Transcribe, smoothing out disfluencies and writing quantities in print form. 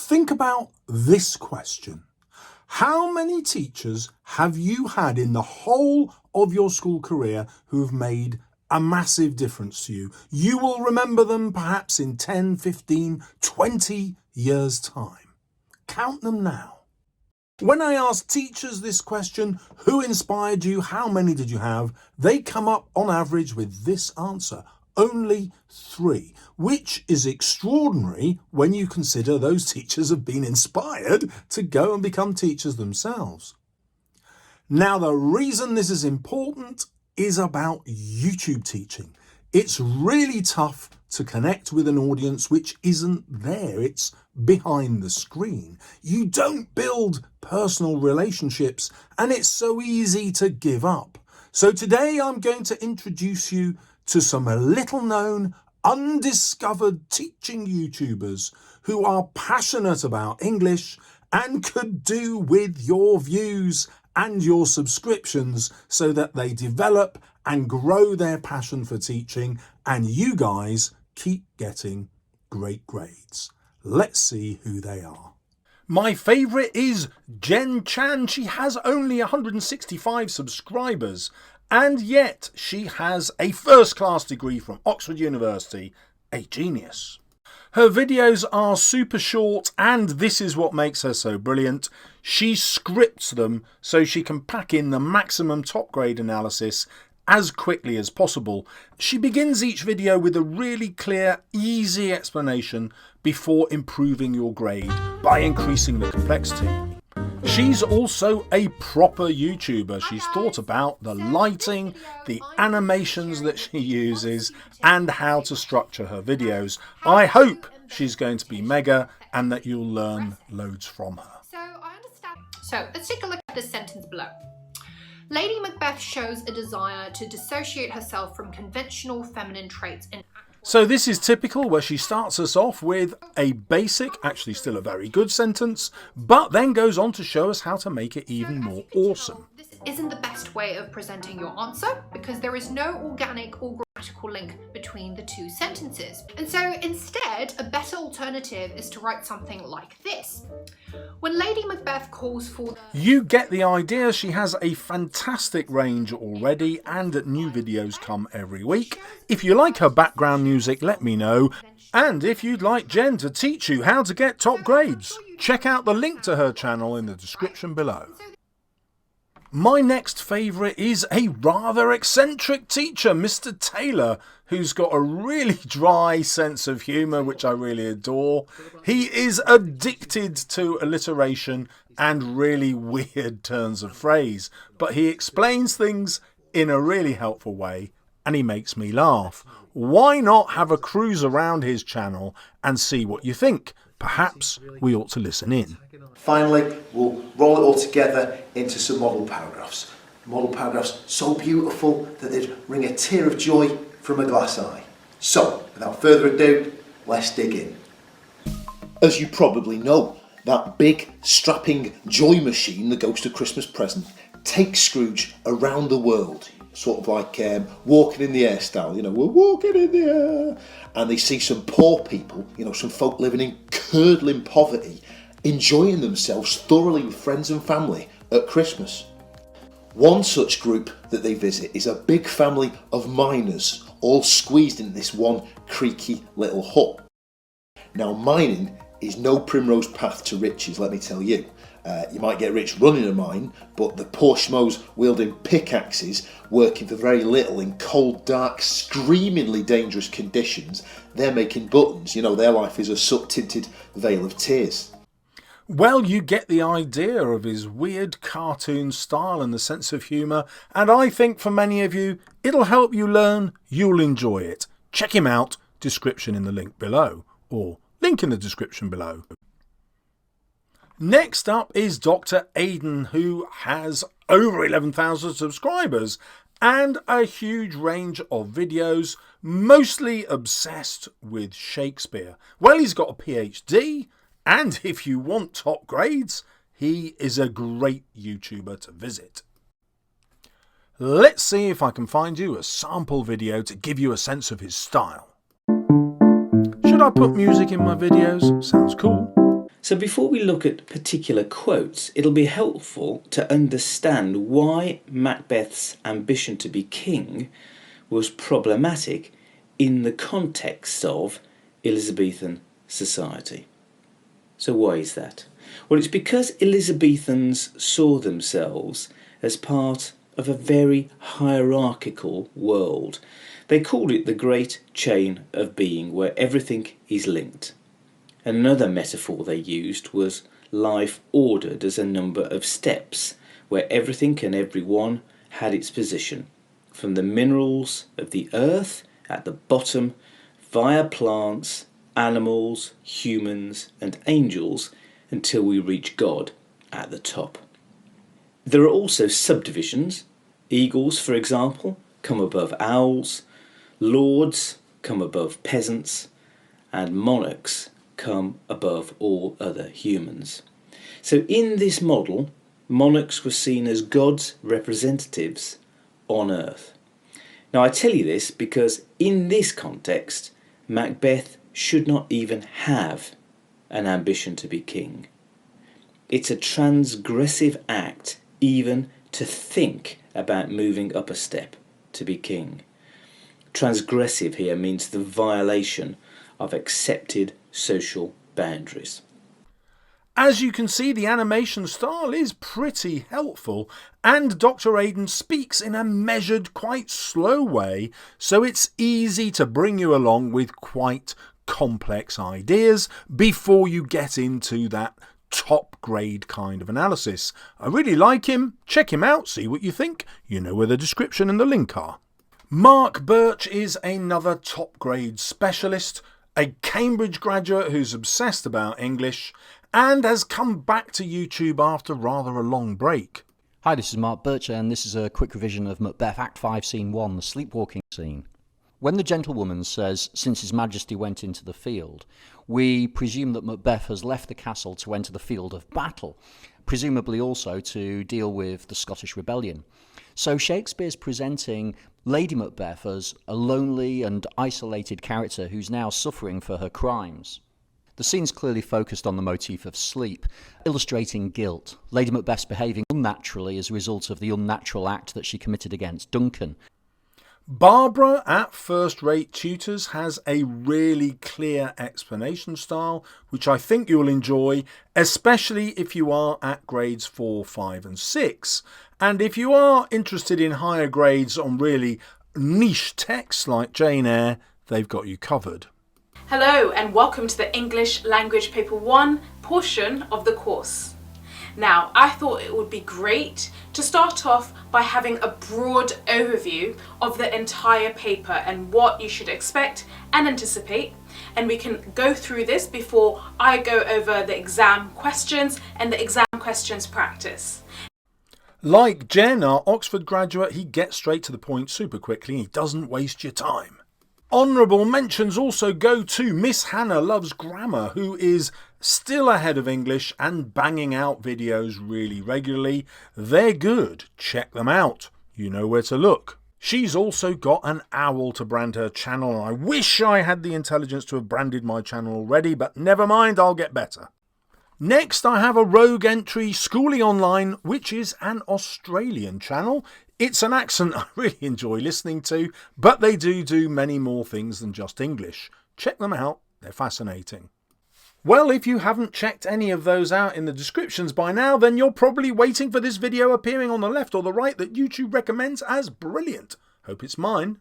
Think about this question. How many teachers have you had in the whole of your school career who've made a massive difference to you? You will remember them perhaps in 10, 15, 20 years' time. Count them now. When I ask teachers this question, who inspired you, how many did you have, they come up on average with this answer. Only 3, which is extraordinary when you consider those teachers have been inspired to go and become teachers themselves. Now, the reason this is important is about YouTube teaching. It's really tough to connect with an audience which isn't there. It's behind the screen. You don't build personal relationships, and it's so easy to give up. So today I'm going to introduce you to some little known, undiscovered teaching YouTubers who are passionate about English and could do with your views and your subscriptions so that they develop and grow their passion for teaching and you guys keep getting great grades. Let's see who they are. My favourite is Jen Chan. She has only 165 subscribers. And yet she has a first-class degree from Oxford University, a genius. Her videos are super short, and this is what makes her so brilliant. She scripts them so she can pack in the maximum top grade analysis as quickly as possible. She begins each video with a really clear, easy explanation before improving your grade by increasing the complexity. She's also a proper YouTuber. She's thought about the lighting, the animations that she uses, and how to structure her videos. I hope she's going to be mega and that you'll learn loads from her. So let's take a look at this sentence below. Lady Macbeth shows a desire to dissociate herself from conventional feminine traits in So this is typical, where she starts us off with a basic, actually still a very good sentence, but then goes on to show us how to make it even more awesome. This isn't the best way of presenting your answer because there is no organic or grammatical link between the two sentences. And so instead, a better alternative is to write something like this. When Lady Macbeth calls for... You get the idea. She has a fantastic range already and new videos come every week. If you like her background music, let me know. And if you'd like Jen to teach you how to get top grades, check out the link to her channel in the description below. My next favourite is a rather eccentric teacher, Mr. Taylor, who's got a really dry sense of humour, which I really adore. He is addicted to alliteration and really weird turns of phrase, but he explains things in a really helpful way and he makes me laugh. Why not have a cruise around his channel and see what you think? Perhaps we ought to listen in. Finally, we'll roll it all together into some model paragraphs. Model paragraphs so beautiful that they'd wring a tear of joy from a glass eye. So, without further ado, let's dig in. As you probably know, that big, strapping joy machine, the Ghost of Christmas Present, takes Scrooge around the world. Sort of like walking in the air style, you know, we're walking in the air. And they see some poor people, you know, some folk living in curdling poverty, enjoying themselves thoroughly with friends and family at Christmas. One such group that they visit is a big family of miners, all squeezed into this one creaky little hut. Now, mining is no primrose path to riches, let me tell you. You might get rich running a mine, but the poor schmoes wielding pickaxes, working for very little in cold, dark, screamingly dangerous conditions, they're making buttons. You know, their life is a soot-tinted veil of tears. Well, you get the idea of his weird cartoon style and the sense of humour, and I think for many of you, it'll help you learn, you'll enjoy it. Check him out, description in the link below, or link in the description below. Next up is Dr. Aiden, who has over 11,000 subscribers and a huge range of videos, mostly obsessed with Shakespeare. Well, he's got a PhD, and if you want top grades, he is a great YouTuber to visit. Let's see if I can find you a sample video to give you a sense of his style. Should I put music in my videos? Sounds cool. So before we look at particular quotes, it'll be helpful to understand why Macbeth's ambition to be king was problematic in the context of Elizabethan society. So why is that? Well, it's because Elizabethans saw themselves as part of a very hierarchical world. They called it the great chain of being, where everything is linked. Another metaphor they used was life ordered as a number of steps, where everything and everyone had its position, from the minerals of the earth at the bottom, via plants, animals, humans and angels, until we reach God at the top. There are also subdivisions. Eagles, for example, come above owls, lords come above peasants, and monarchs come above all other humans. So in this model, monarchs were seen as God's representatives on earth. Now I tell you this because in this context, Macbeth should not even have an ambition to be king. It's a transgressive act even to think about moving up a step to be king. Transgressive here means the violation of accepted social boundaries. As you can see, the animation style is pretty helpful, and Dr. Aidan speaks in a measured, quite slow way, so it's easy to bring you along with quite complex ideas before you get into that top grade kind of analysis. I really like him. Check him out, see what you think. You know where the description and the link are. Mark Birch is another top grade specialist, a Cambridge graduate who's obsessed about English and has come back to YouTube after rather a long break. Hi, this is Mark Birch, and this is a quick revision of Macbeth Act 5, Scene 1, the sleepwalking scene. When the gentlewoman says, "Since His Majesty went into the field," we presume that Macbeth has left the castle to enter the field of battle, presumably also to deal with the Scottish Rebellion. So Shakespeare's presenting Lady Macbeth as a lonely and isolated character who's now suffering for her crimes. The scene's clearly focused on the motif of sleep, illustrating guilt. Lady Macbeth's behaving unnaturally as a result of the unnatural act that she committed against Duncan. Barbara at First Rate Tutors has a really clear explanation style, which I think you'll enjoy, especially if you are at grades 4, 5 and 6. And if you are interested in higher grades on really niche texts like Jane Eyre, they've got you covered. Hello and welcome to the English Language Paper 1 portion of the course. Now, I thought it would be great to start off by having a broad overview of the entire paper and what you should expect and anticipate, and we can go through this before I go over the exam questions and the exam questions practice. Like Jen, our Oxford graduate, he gets straight to the point super quickly. He doesn't waste your time. Honourable mentions also go to Miss Hannah Loves Grammar, who is still ahead of English and banging out videos really regularly. They're good. Check them out. You know where to look. She's also got an owl to brand her channel, and I wish I had the intelligence to have branded my channel already, but never mind, I'll get better. Next, I have a rogue entry, Schooling Online, which is an Australian channel. It's an accent I really enjoy listening to, but they do many more things than just English. Check them out, they're fascinating. Well, if you haven't checked any of those out in the descriptions by now, then you're probably waiting for this video appearing on the left or the right that YouTube recommends as brilliant. Hope it's mine.